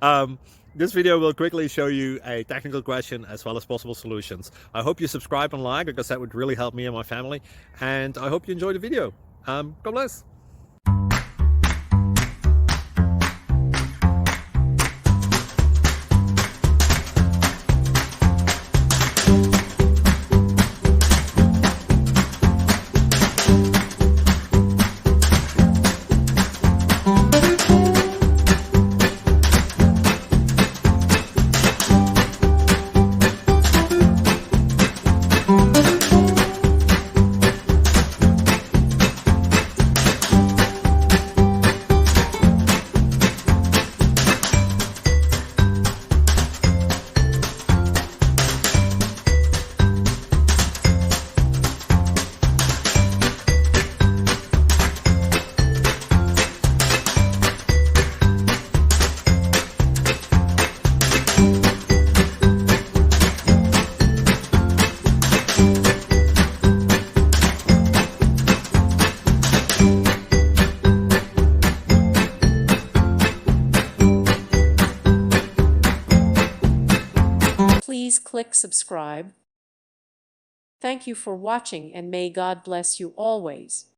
um, this video will quickly show you a technical question as well as possible solutions. I hope you subscribe and like, because that would really help me and my family. And I hope you enjoy the video. God bless. Please click subscribe. Thank you for watching, and may God bless you always.